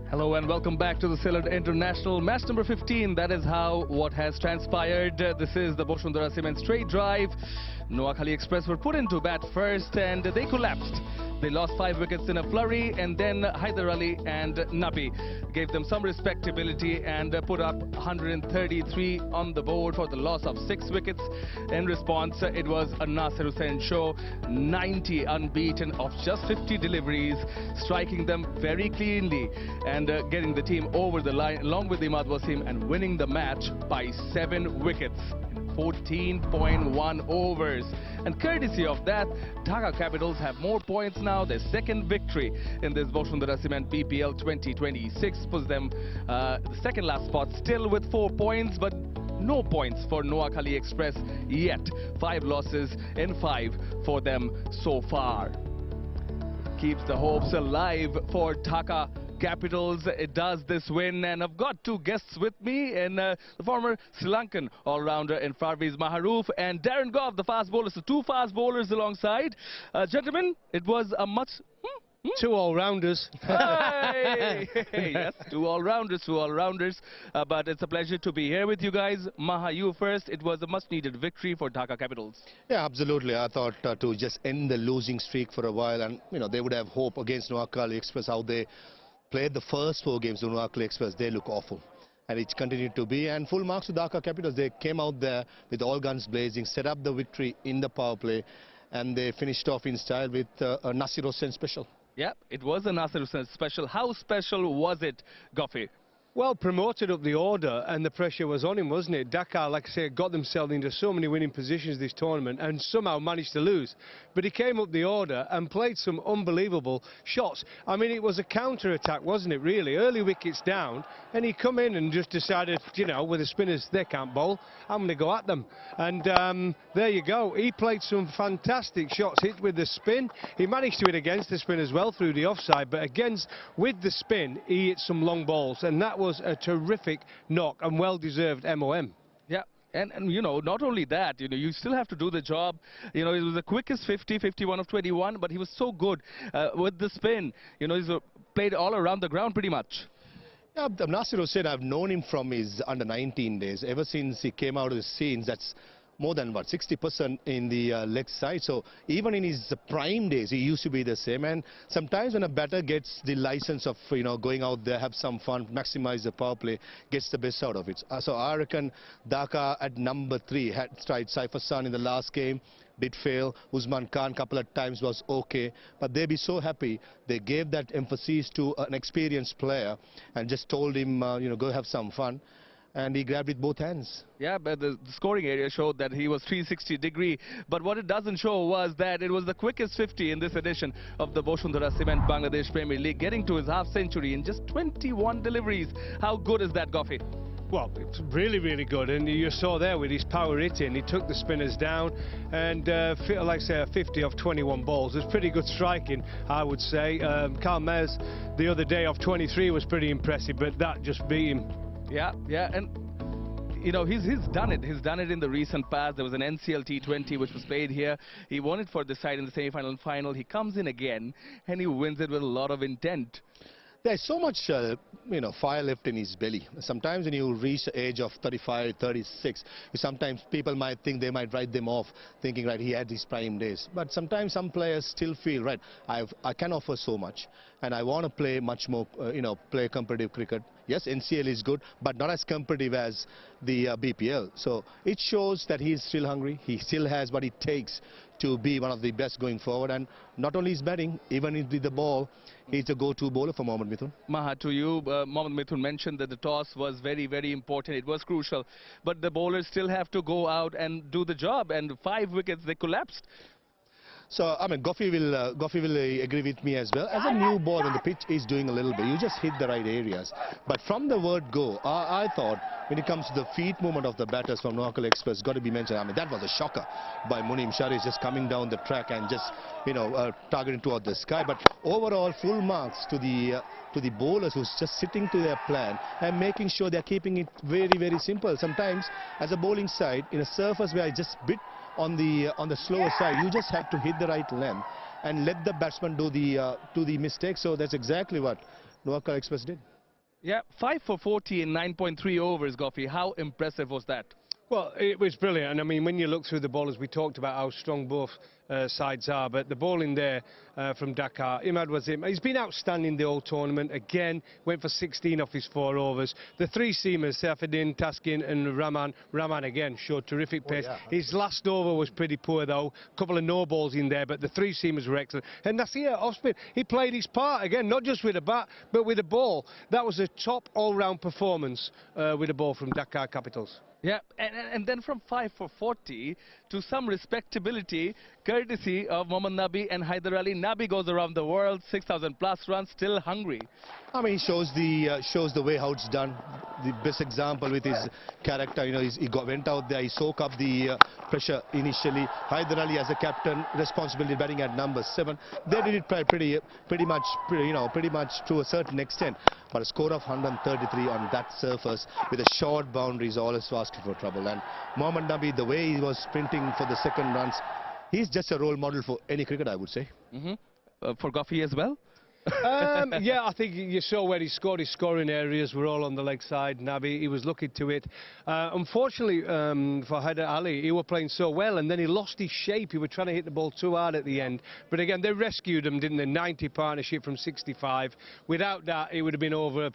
Hello and welcome back to the Sylhet International match number 15. That is how what has transpired. This is the Bashundhara Cement straight drive. Noakhali Express were put into bat first and they collapsed. They lost 5 wickets in a flurry, and then Haider Ali and Nabi gave them some respectability and put up 133 on the board for the loss of 6 wickets. In response, it was a Nasir Hussain show, 90 unbeaten of just 50 deliveries, striking them very cleanly and getting the team over the line along with Imad Wasim and winning the match by 7 wickets. 14.1 overs, and courtesy of that, Dhaka Capitals have more points now. Their second victory in this Bashundhara Cement BPL 2026 puts them the second last spot, still with 4 points, but no points for Noakhali Express yet. 5 losses in 5 for them so far. Keeps the hopes alive for Dhaka Capitals. It does this win, and I've got 2 guests with me, and the former Sri Lankan all-rounder in Farveez Maharoof and Darren Gough, the fast bowler. So 2 fast bowlers alongside. Gentlemen, it was a much... 2 all-rounders. Hey! Yes, 2 all-rounders, but it's a pleasure to be here with you guys. Maha, you first. It was a much-needed victory for Dhaka Capitals. Yeah, absolutely. I thought to just end the losing streak for a while, and they would have hope against Noakhali Express. How they played the first 4 games of Noakhali Express, they look awful, and it's continued to be. And full marks to Dhaka Capitals. They came out there with all guns blazing, set up the victory in the power play, and they finished off in style with a Nasir Hussain special. Yeah, it was a Nasir Hussain special. How special was it, Goughy? Well, promoted up the order, and the pressure was on him, wasn't it? Dhaka, like I say, got themselves into so many winning positions this tournament and somehow managed to lose. But he came up the order and played some unbelievable shots. I mean, it was a counter-attack, wasn't it, really? Early wickets down, and he come in and just decided, with the spinners, they can't bowl, I'm going to go at them. And there you go. He played some fantastic shots, hit with the spin. He managed to hit against the spin as well through the offside, but against, with the spin, he hit some long balls, and that was a terrific knock and well-deserved MOM. Yeah, and not only that, you still have to do the job. It was the quickest 51 of 21, but he was so good with the spin. He's played all around the ground pretty much. Yeah, Nasir Hussain, I've known him from his under-19 days. Ever since he came out of the scenes, that's more than 60% in the leg side. So even in his prime days, he used to be the same. And sometimes when a batter gets the license of going out there, have some fun, maximize the power play, gets the best out of it. So I reckon Dhaka at number 3 had tried Saif Hassan in the last game, did fail. Usman Khan couple of times was okay, but they'd be so happy they gave that emphasis to an experienced player and just told him go have some fun. And he grabbed with both hands. Yeah, but the scoring area showed that he was 360-degree. But what it doesn't show was that it was the quickest 50 in this edition of the Bashundhara Cement Bangladesh Premier League, getting to his half-century in just 21 deliveries. How good is that, Goughy? Well, it's really, really good, and you saw there with his power hitting, he took the spinners down, and like I say, a 50 of 21 balls. It's pretty good striking, I would say. Kalmez the other day of 23 was pretty impressive, but that just beat him. Yeah, and he's done it. He's done it in the recent past. There was an NCL T20 which was played here. He won it for the side in the semi-final and final. He comes in again and he wins it with a lot of intent. There's so much, fire left in his belly. Sometimes when you reach the age of 35, 36, sometimes people might think they might write them off, thinking, right, he had his prime days. But sometimes some players still feel, right, I can offer so much, and I want to play much more, play competitive cricket. Yes, NCL is good, but not as competitive as the BPL. So it shows that he is still hungry. He still has what it takes to be one of the best going forward. And not only his batting, even with the ball, he's a go-to bowler for Mohammad Mithun. Maha, to you, Mohammad Mithun mentioned that the toss was very, very important. It was crucial. But the bowlers still have to go out and do the job. And 5 wickets, they collapsed. So, I mean, Goughy will agree with me as well. As a new ball, when the pitch is doing a little bit, you just hit the right areas. But from the word go, I thought when it comes to the feet movement of the batters from Noakhali Express, got to be mentioned. I mean, that was a shocker by Munim. Sher-e just coming down the track and just, targeting toward the sky. But overall, full marks to the bowlers who's just sitting to their plan and making sure they're keeping it very, very simple. Sometimes, as a bowling side, in a surface where I just bit on the slower side, you just have to hit the right length and let the batsman do the mistake. So that's exactly what Noakhali Express did. Yeah, 5 for 40 in 9.3 overs, Goughy. How impressive was that? Well, it was brilliant, and I mean, when you look through the bowlers, we talked about how strong both sides are, but the bowling there from Dhaka, Imad Wasim, he's been outstanding the whole tournament. Again, went for 16 off his 4 overs. The 3 seamers, Saifuddin, Taskin and Rahman again showed terrific pace. yeah. His last over was pretty poor though, a couple of no balls in there, but the 3 seamers were excellent. And Nasir off spin, he played his part again, not just with a bat, but with a ball. That was a top all-round performance with a ball from Dhaka Capitals. Yeah, and then from 5 for 40 to some respectability, courtesy of Mohammad Nabi and Haider Ali. Nabi goes around the world, 6,000 plus runs, still hungry. I mean, he shows the way how it's done. The best example with his character, you know, went out there, he soaked up the pressure initially. Haider Ali as a captain, responsibility batting at number 7. They did it pretty much to a certain extent. But a score of 133 on that surface with a short boundary is always asking for trouble. And Mohammad Nabi, the way he was sprinting for the second runs, he's just a role model for any cricketer, I would say. For Goughy as well? Yeah, I think you saw where he scored. His scoring areas were all on the leg side. Nabi, he was looking to it. Unfortunately for Haider Ali, he was playing so well, and then he lost his shape. He was trying to hit the ball too hard at the end. But again, they rescued him, didn't they? 90 partnership from 65. Without that, he would have been over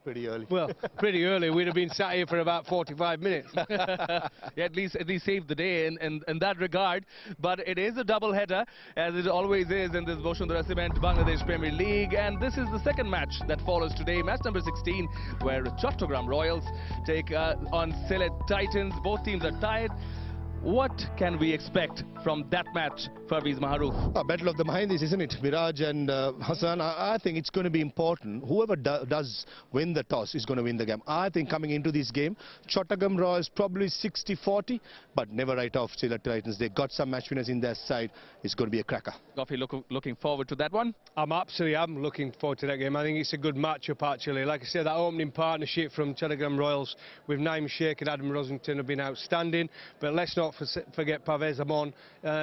Pretty early. Well, pretty early. We'd have been sat here for about 45 minutes. Yeah, at least saved the day in that regard. But it is a double header, as it always is in this Bashundhara Cement Bangladesh Premier League. And this is the second match that follows today, match number 16, where Chattogram Royals take on Sylhet Titans. Both teams are tied. What can we expect from that match, Farveez Maharoof? A battle of the minds, isn't it? Miraj and Hassan, I think it's going to be important. Whoever does win the toss is going to win the game. I think coming into this game, Chattogram Royals probably 60-40, but never write off Sylhet Titans. They got some match winners in their side. It's going to be a cracker. Goughy, looking forward to that one? I'm looking forward to that game. I think it's a good matchup, actually. Like I said, that opening partnership from Chattogram Royals with Naim Sheikh and Adam Rosington have been outstanding. But let's not forget Farveez Maharoof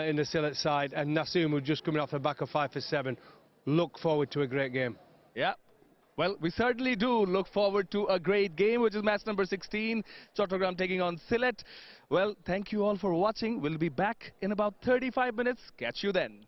in the Sylhet side, and Nasir, who's just coming off the back of 5 for 7. Look forward to a great game. Yeah. Well, we certainly do look forward to a great game, which is match number 16, Chattogram taking on Sylhet. Well, thank you all for watching. We'll be back in about 35 minutes. Catch you then.